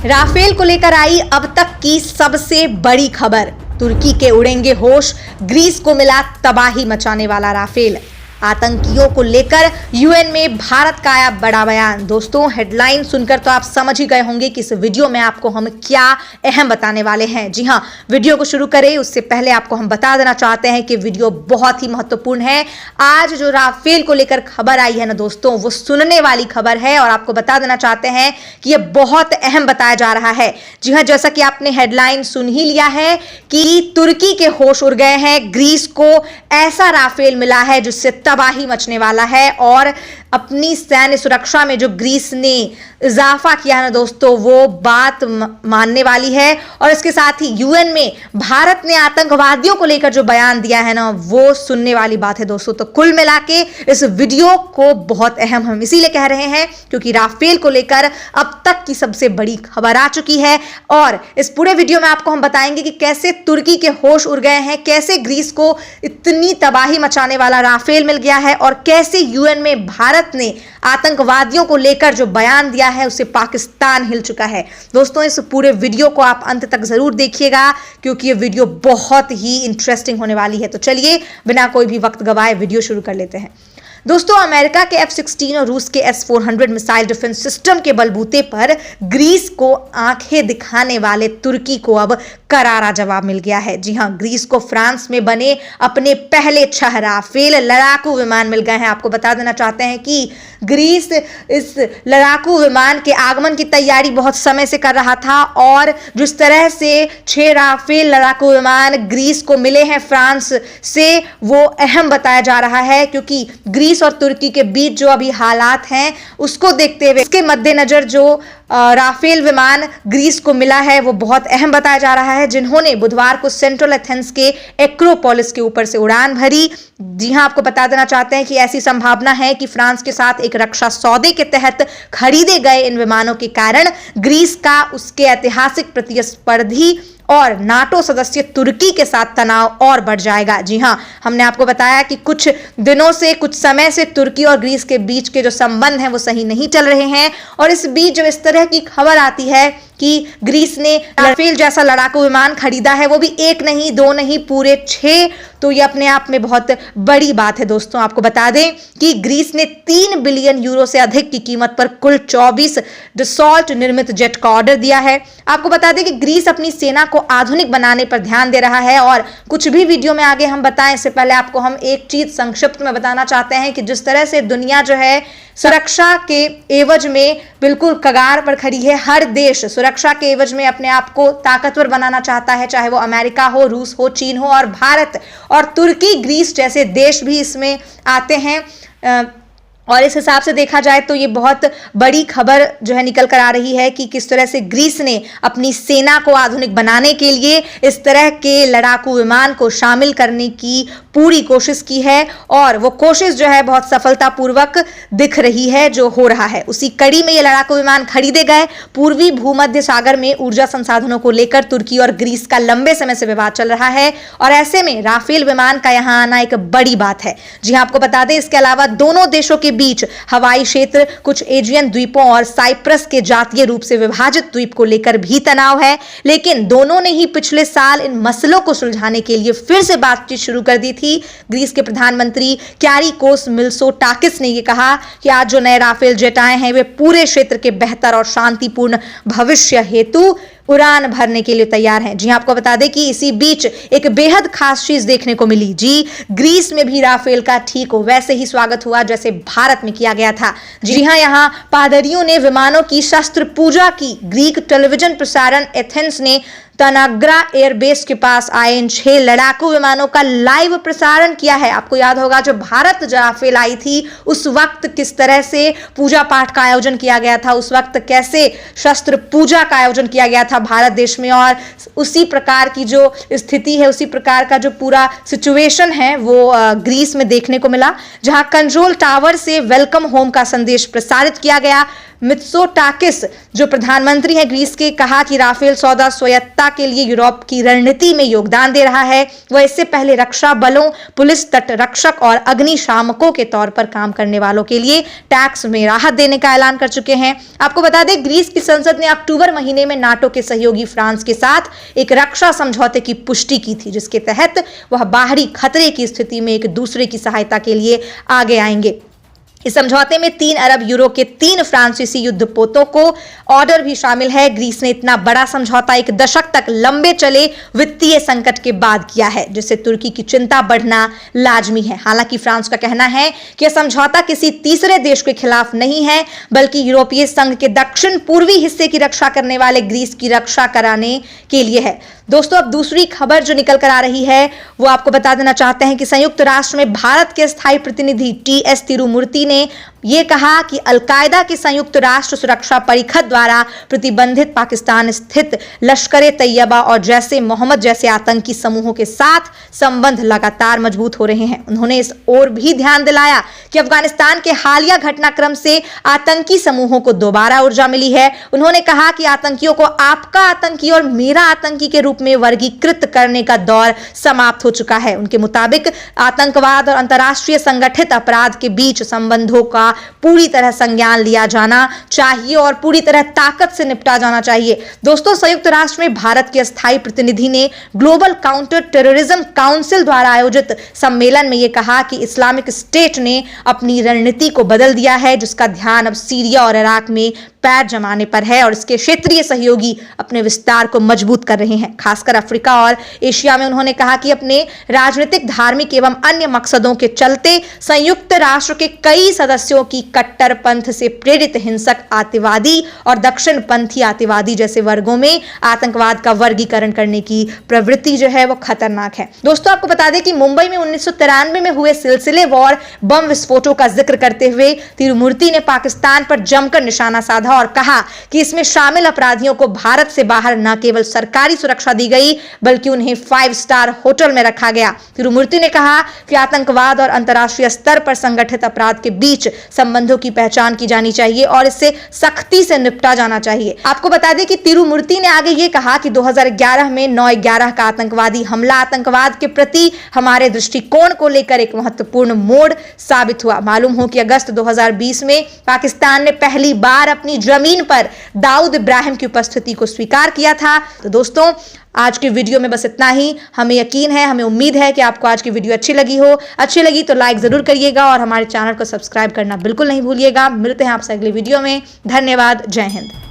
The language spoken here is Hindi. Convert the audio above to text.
राफेल को लेकर आई अब तक की सबसे बड़ी खबर। तुर्की के उड़ेंगे होश, ग्रीस को मिला तबाही मचाने वाला राफेल। आतंकियों को लेकर यूएन में भारत का आया बड़ा बयान। दोस्तों, हेडलाइन सुनकर तो आप समझ ही गए होंगे कि इस वीडियो में आपको हम क्या अहम बताने वाले हैं। जी हां, वीडियो को शुरू करें उससे पहले आपको हम बता देना चाहते हैं कि वीडियो बहुत ही महत्वपूर्ण है। आज जो राफेल को लेकर खबर आई है ना दोस्तों, वो सुनने वाली खबर है और आपको बता देना चाहते हैं कि ये बहुत अहम बताया जा रहा है। जी हां, जैसा कि आपने हेडलाइन सुन ही लिया है कि तुर्की के होश उड़ गए हैं। ग्रीस को ऐसा राफेल मिला है जिससे तबाही मचने वाला है और अपनी सैन्य सुरक्षा में जो ग्रीस ने इजाफा किया है ना दोस्तों, वो बात मानने वाली है। और इसके साथ ही यूएन में भारत ने आतंकवादियों को लेकर जो बयान दिया है ना, वो सुनने वाली बात है दोस्तों। तो कुल मिला के इस वीडियो को बहुत अहम हम इसीलिए कह रहे हैं क्योंकि राफेल को लेकर अब तक की सबसे बड़ी खबर आ चुकी है। और इस पूरे वीडियो में आपको हम बताएंगे कि कैसे तुर्की के होश उड़ गए हैं, कैसे ग्रीस को इतनी तबाही मचाने वाला राफेल मिल गया है और कैसे यूएन में भारत ने आतंकवादियों को लेकर जो बयान दिया है उससे पाकिस्तान हिल चुका है। दोस्तों, इस पूरे वीडियो को आप अंत तक जरूर देखिएगा क्योंकि ये वीडियो बहुत ही इंटरेस्टिंग होने वाली है। तो चलिए बिना कोई भी वक्त गवाए वीडियो शुरू कर लेते हैं। दोस्तों, अमेरिका के F-16 और रूस के S-400 मिसाइल डिफेंस सिस्टम के बलबूते पर ग्रीस को आंखें दिखाने वाले तुर्की को अब करारा जवाब मिल गया है। जी हां, ग्रीस को फ्रांस में बने अपने पहले 6 राफेल लड़ाकू विमान मिल गए हैं। आपको बता देना चाहते हैं कि ग्रीस इस लड़ाकू विमान के आगमन की तैयारी बहुत समय से कर रहा था और जिस तरह से 6 राफेल लड़ाकू विमान ग्रीस को मिले हैं फ्रांस से, वो अहम बताया जा रहा है क्योंकि ग्रीस और तुर्की के बीच जो अभी हालात हैं उसको देखते हुए इसके मद्देनजर जो राफेल विमान ग्रीस को मिला है वो बहुत अहम बताया जा रहा है, जिन्होंने बुधवार को सेंट्रल एथेंस के एक्रोपोलिस के ऊपर से उड़ान भरी। जी हां, आपको बता देना चाहते हैं कि ऐसी संभावना है कि फ्रांस के साथ एक रक्षा सौदे के तहत खरीदे गए इन विमानों के कारण ग्रीस का उसके ऐतिहासिक प्रतिस्पर्धी और नाटो सदस्य तुर्की के साथ तनाव और बढ़ जाएगा। जी हां, हमने आपको बताया कि कुछ दिनों से, कुछ समय से तुर्की और ग्रीस के बीच के जो संबंध हैं वो सही नहीं चल रहे हैं और इस बीच जब इस तरह की खबर आती है कि ग्रीस ने राफेल जैसा लड़ाकू विमान खरीदा है, वो भी 1 नहीं 2 नहीं पूरे 6, तो ये अपने आप में बहुत बड़ी बात है। दोस्तों, आपको बता दें कि ग्रीस ने 3 बिलियन यूरो से अधिक की कीमत पर कुल 24 डसॉल्ट निर्मित जेट का ऑर्डर दिया है। आपको बता दें कि ग्रीस अपनी सेना को आधुनिक बनाने पर ध्यान दे रहा है और कुछ भी वीडियो में आगे हम बताएं इससे पहले आपको हम एक चीज संक्षिप्त में बताना चाहते हैं कि जिस तरह से दुनिया जो है सुरक्षा के एवज में बिल्कुल कगार पर खड़ी है, हर देश सुरक्षा के एवज में अपने आप को ताकतवर बनाना चाहता है, चाहे वो अमेरिका हो, रूस हो, चीन हो और भारत और तुर्की, ग्रीस जैसे देश भी इसमें आते हैं। और इस हिसाब से देखा जाए तो ये बहुत बड़ी खबर जो है निकल कर आ रही है कि किस तरह से ग्रीस ने अपनी सेना को आधुनिक बनाने के लिए इस तरह के लड़ाकू विमान को शामिल करने की पूरी कोशिश की है और वो कोशिश जो है बहुत सफलतापूर्वक दिख रही है जो हो रहा है। उसी कड़ी में ये लड़ाकू विमान खरीदे गए। पूर्वी भूमध्य सागर में ऊर्जा संसाधनों को लेकर तुर्की और ग्रीस का लंबे समय से विवाद चल रहा है और ऐसे में राफेल विमान का यहां आना एक बड़ी बात है। जी हां, आपको बता दें इसके अलावा दोनों देशों के बीच हवाई क्षेत्र, कुछ एजियन द्वीपों और साइप्रस के जातीय रूप से विभाजित द्वीप को लेकर भी तनाव है, लेकिन दोनों ने ही पिछले साल इन मसलों को सुलझाने के लिए फिर से बातचीत शुरू कर दी थी। ग्रीस के प्रधानमंत्री क्यारिकोस मित्सोटाकिस ने यह कहा कि आज जो नए राफेल जेट आए हैं वे पूरे क्षेत्र के बेहतर और शांतिपूर्ण भविष्य हेतु उड़ान भरने के लिए तैयार हैं। जी हां, आपको बता दें कि इसी बीच एक बेहद खास चीज देखने को मिली। जी, ग्रीस में भी राफेल का ठीक वैसे ही स्वागत हुआ जैसे भारत में किया गया था। जी हां, यहां पादरियों ने विमानों की शस्त्र पूजा की। ग्रीक टेलीविजन प्रसारण एथेंस ने तनाग्रा एयरबेस के पास आए इन 6 लड़ाकू विमानों का लाइव प्रसारण किया है। आपको याद होगा जब भारत राफेल आई थी उस वक्त किस तरह से पूजा पाठ का आयोजन किया गया था, उस वक्त कैसे शस्त्र पूजा का आयोजन किया गया था भारत देश में और उसी प्रकार की जो स्थिति है, उसी प्रकार का जो पूरा सिचुएशन है वो ग्रीस में देखने को मिला, जहां कंट्रोल टावर से वेलकम होम का संदेश प्रसारित किया गया। मित्सोटाकिस जो प्रधानमंत्री हैं ग्रीस के, कहा कि राफेल सौदा स्वायत्तता के लिए यूरोप की रणनीति में योगदान दे रहा है। वह इससे पहले रक्षा बलों, पुलिस, तटरक्षक और अग्निशामकों के तौर पर काम करने वालों के लिए टैक्स में राहत देने का ऐलान कर चुके हैं। आपको बता दें, ग्रीस की संसद ने अक्टूबर महीने में नाटो के सहयोगी फ्रांस के साथ एक रक्षा समझौते की पुष्टि की थी, जिसके तहत वह बाहरी खतरे की स्थिति में एक दूसरे की सहायता के लिए आगे आएंगे। इस समझौते में 3 अरब यूरो के 3 फ्रांसीसी युद्धपोतों को ऑर्डर भी शामिल है। ग्रीस ने इतना बड़ा समझौता एक दशक तक लंबे चले वित्तीय संकट के बाद किया है, जिससे तुर्की की चिंता बढ़ना लाजमी है। हालांकि फ्रांस का कहना है कि यह समझौता किसी तीसरे देश के खिलाफ नहीं है, बल्कि यूरोपीय संघ के दक्षिण पूर्वी हिस्से की रक्षा करने वाले ग्रीस की रक्षा कराने के लिए है। दोस्तों, अब दूसरी खबर जो निकल कर आ रही है वो आपको बता देना चाहते हैं कि संयुक्त राष्ट्र में भारत के स्थायी प्रतिनिधि टी.एस. तिरुमूर्ति ने यह कहा कि अलकायदा के संयुक्त राष्ट्र सुरक्षा परिषद द्वारा प्रतिबंधित पाकिस्तान स्थित लश्कर-ए-तैयबा और जैसे मोहम्मद जैसे आतंकी समूहों के साथ संबंध लगातार मजबूत हो रहे हैं। उन्होंने इस ओर भी ध्यान दिलाया कि अफगानिस्तान के हालिया घटनाक्रम से आतंकी समूहों को दोबारा ऊर्जा मिली है। उन्होंने कहा कि आतंकियों को आपका आतंकी और मेरा आतंकी के रूप में वर्गीकृत करने का दौर समाप्त हो चुका है। उनके मुताबिक आतंकवाद और अंतर्राष्ट्रीय संगठित अपराध के बीच संबंधों का पूरी तरह संज्ञान लिया जाना चाहिए और पूरी तरह ताकत से निपटा जाना चाहिए। दोस्तों, संयुक्त राष्ट्र में भारत के अस्थायी प्रतिनिधि ने ग्लोबल काउंटर टेररिज्म काउंसिल द्वारा आयोजित सम्मेलन में यह कहा कि इस्लामिक स्टेट ने अपनी रणनीति को बदल दिया है, जिसका ध्यान अब सीरिया और इराक में पैर जमाने पर है और इसके क्षेत्रीय सहयोगी अपने विस्तार को मजबूत कर रहे हैं, खासकर अफ्रीका और एशिया में। उन्होंने कहा कि अपने राजनीतिक, धार्मिक एवं अन्य मकसदों के चलते संयुक्त राष्ट्र के कई सदस्यों की कट्टरपंथ से प्रेरित हिंसक अतिवादी और दक्षिणपंथी अतिवादी जैसे वर्गों में आतंकवाद का वर्गीकरण करने की प्रवृत्ति जो है वो खतरनाक है। दोस्तों, आपको बता दें कि मुंबई में 1993 में हुए सिलसिलेवार बम विस्फोटों का जिक्र करते हुए तिरुमूर्ति ने पाकिस्तान पर जमकर निशाना साधा और कहा कि इसमें शामिल अपराधियों को भारत से बाहर न केवल सरकारी सुरक्षा दी गई, बल्कि उन्हें 5 स्टार होटल में रखा गया। तिरुमूर्ति ने कहा कि आतंकवाद और अंतर्राष्ट्रीय स्तर पर संगठित अपराध के बीच संबंधों की पहचान की जानी चाहिए और इससे सख्ती से निपटा जाना चाहिए। आपको बता दें कि तिरुमूर्ति ने आगे यह कहा कि 2011 में 9/11 का आतंकवादी हमला आतंकवाद के प्रति हमारे दृष्टिकोण को लेकर एक महत्वपूर्ण मोड़ साबित हुआ। मालूम हो कि अगस्त 2020 में पाकिस्तान ने पहली बार अपनी जमीन पर दाऊद इब्राहिम की उपस्थिति को स्वीकार किया था। तो दोस्तों, आज की वीडियो में बस इतना ही। हमें यकीन है, हमें उम्मीद है कि आपको आज की वीडियो अच्छी लगी हो। अच्छी लगी तो लाइक जरूर करिएगा और हमारे चैनल को सब्सक्राइब करना बिल्कुल नहीं भूलिएगा। मिलते हैं आपसे अगली वीडियो में। धन्यवाद। जय हिंद।